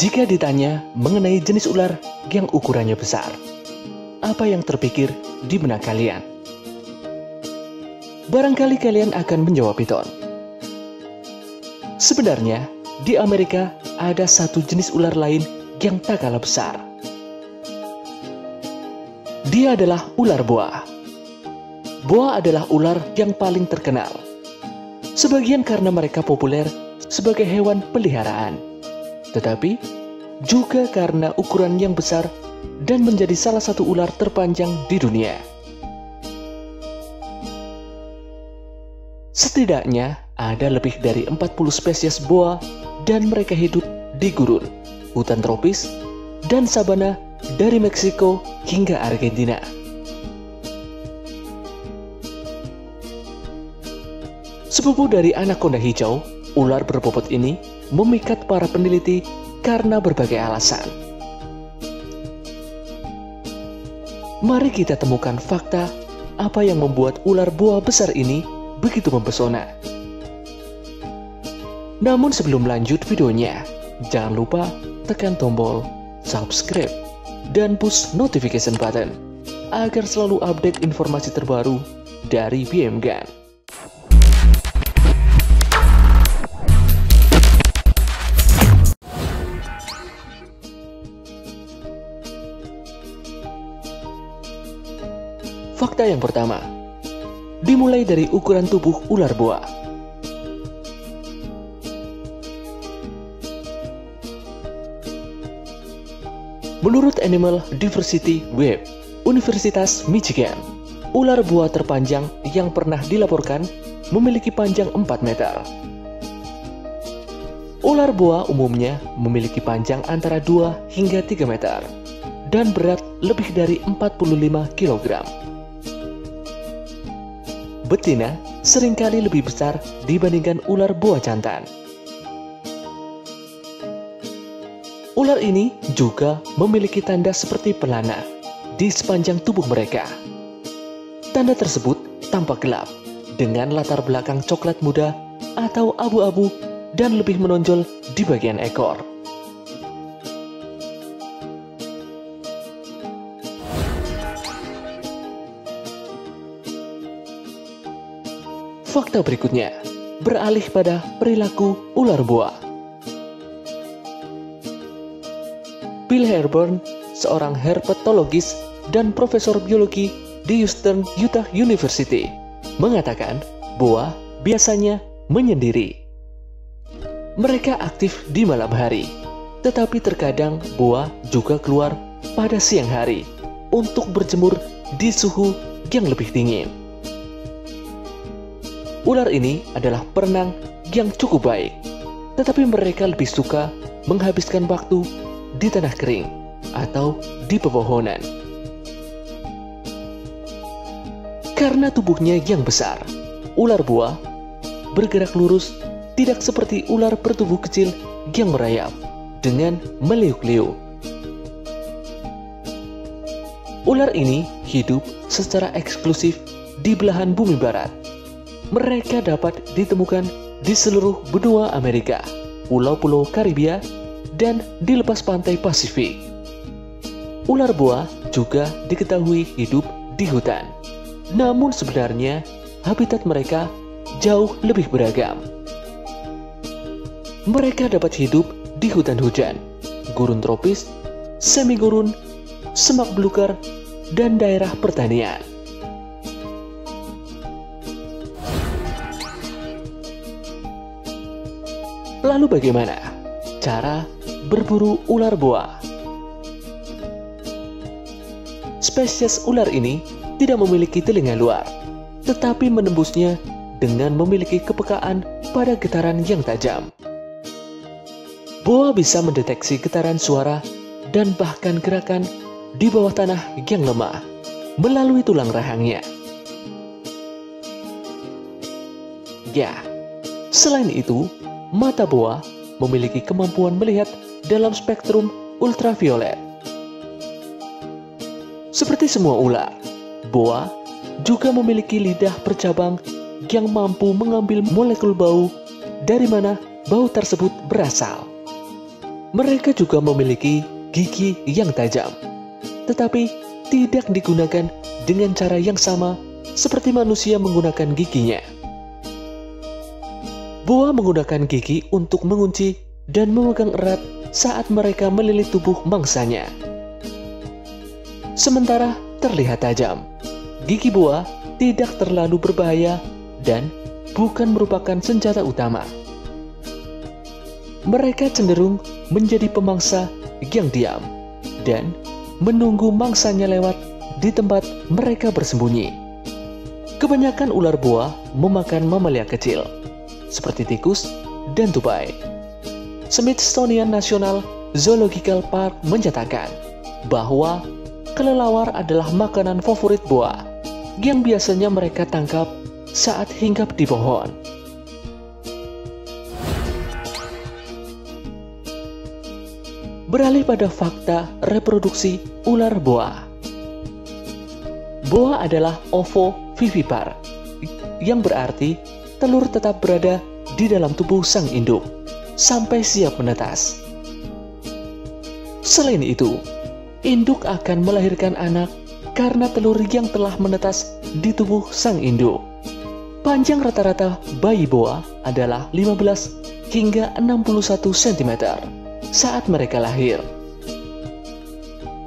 Jika ditanya mengenai jenis ular yang ukurannya besar, apa yang terpikir di benak kalian? Barangkali kalian akan menjawab piton. Sebenarnya, di Amerika ada satu jenis ular lain yang tak kalah besar. Dia adalah ular boa. Boa adalah ular yang paling terkenal. Sebagian karena mereka populer sebagai hewan peliharaan, tetapi juga karena ukuran yang besar dan menjadi salah satu ular terpanjang di dunia. Setidaknya ada lebih dari 40 spesies boa dan mereka hidup di gurun, hutan tropis, dan sabana dari Meksiko hingga Argentina. Sepupu dari anaconda hijau, ular berbobot ini memikat para peneliti karena berbagai alasan. Mari kita temukan fakta apa yang membuat ular boa besar ini begitu mempesona. Namun sebelum lanjut videonya, jangan lupa tekan tombol subscribe dan push notification button agar selalu update informasi terbaru dari BMGan. Fakta yang pertama, dimulai dari ukuran tubuh ular boa. Menurut Animal Diversity Web, Universitas Michigan, ular boa terpanjang yang pernah dilaporkan memiliki panjang 4 meter. Ular boa umumnya memiliki panjang antara 2 hingga 3 meter dan berat lebih dari 45 kg. Betina seringkali lebih besar dibandingkan ular boa jantan. Ular ini juga memiliki tanda seperti pelana di sepanjang tubuh mereka. Tanda tersebut tampak gelap dengan latar belakang coklat muda atau abu-abu dan lebih menonjol di bagian ekor. Fakta berikutnya, beralih pada perilaku ular boa. Bill Herborn, seorang herpetologis dan profesor biologi di Houston, Utah University, mengatakan boa biasanya menyendiri. Mereka aktif di malam hari, tetapi terkadang boa juga keluar pada siang hari untuk berjemur di suhu yang lebih dingin. Ular ini adalah perenang yang cukup baik, tetapi mereka lebih suka menghabiskan waktu di tanah kering atau di pepohonan. Karena tubuhnya yang besar, ular boa bergerak lurus, tidak seperti ular bertubuh kecil yang merayap dengan meliuk-liuk. Ular ini hidup secara eksklusif di belahan bumi barat. Mereka dapat ditemukan di seluruh benua Amerika, pulau-pulau Karibia, dan di lepas pantai Pasifik. Ular boa juga diketahui hidup di hutan. Namun sebenarnya habitat mereka jauh lebih beragam. Mereka dapat hidup di hutan hujan, gurun tropis, semi-gurun, semak belukar, dan daerah pertanian. Lalu bagaimana cara berburu ular boa? Spesies ular ini tidak memiliki telinga luar, tetapi menembusnya dengan memiliki kepekaan pada getaran yang tajam. Boa bisa mendeteksi getaran suara dan bahkan gerakan di bawah tanah yang lemah melalui tulang rahangnya. Ya, selain itu, mata boa memiliki kemampuan melihat dalam spektrum ultraviolet. Seperti semua ular, boa juga memiliki lidah bercabang yang mampu mengambil molekul bau dari mana bau tersebut berasal. Mereka juga memiliki gigi yang tajam, tetapi tidak digunakan dengan cara yang sama seperti manusia menggunakan giginya. Boa menggunakan gigi untuk mengunci dan memegang erat saat mereka melilit tubuh mangsanya. Sementara terlihat tajam, gigi boa tidak terlalu berbahaya dan bukan merupakan senjata utama. Mereka cenderung menjadi pemangsa yang diam dan menunggu mangsanya lewat di tempat mereka bersembunyi. Kebanyakan ular boa memakan mamalia kecil, seperti tikus dan tupai. Smithsonian National Zoological Park menyatakan bahwa kelelawar adalah makanan favorit boa yang biasanya mereka tangkap saat hinggap di pohon. Beralih pada fakta reproduksi ular boa. Boa adalah ovovivipar, yang berarti telur tetap berada di dalam tubuh sang induk sampai siap menetas. Selain itu, induk akan melahirkan anak karena telur yang telah menetas di tubuh sang induk. Panjang rata-rata bayi boa adalah 15 hingga 61 cm saat mereka lahir.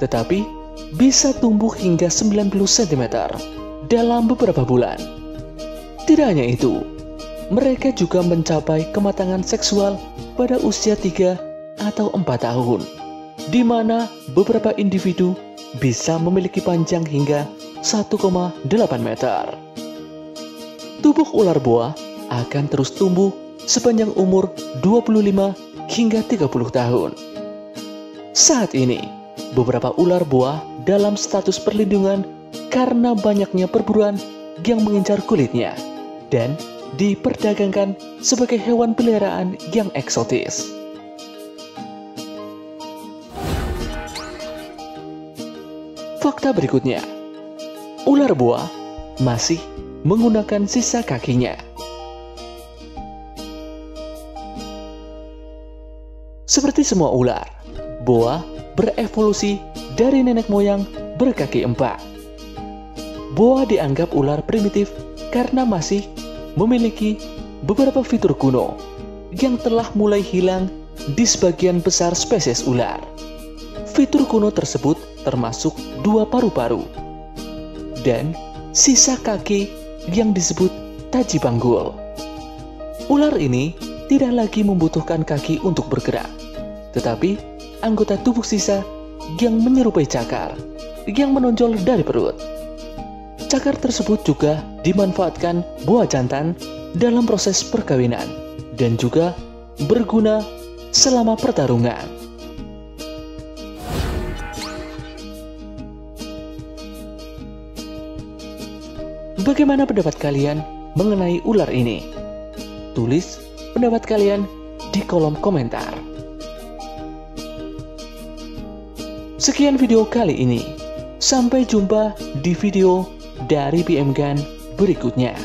Tetapi bisa tumbuh hingga 90 cm dalam beberapa bulan. Tidak hanya itu, mereka juga mencapai kematangan seksual pada usia 3 atau 4 tahun, di mana beberapa individu bisa memiliki panjang hingga 1,8 meter. Tubuh ular boa akan terus tumbuh sepanjang umur 25 hingga 30 tahun. Saat ini, beberapa ular boa dalam status perlindungan karena banyaknya perburuan yang mengincar kulitnya dan diperdagangkan sebagai hewan peliharaan yang eksotis. Fakta berikutnya, ular boa masih menggunakan sisa kakinya. Seperti semua ular, boa berevolusi dari nenek moyang berkaki 4. Boa dianggap ular primitif karena masih memiliki beberapa fitur kuno yang telah mulai hilang di sebagian besar spesies ular. Fitur kuno tersebut termasuk 2 paru-paru dan sisa kaki yang disebut taji panggul. Ular ini tidak lagi membutuhkan kaki untuk bergerak, tetapi anggota tubuh sisa yang menyerupai cakar yang menonjol dari perut. Cakar tersebut juga dimanfaatkan boa jantan dalam proses perkawinan dan juga berguna selama pertarungan. Bagaimana pendapat kalian mengenai ular ini? Tulis pendapat kalian di kolom komentar. Sekian video kali ini. Sampai jumpa di video dari PM Gun berikutnya.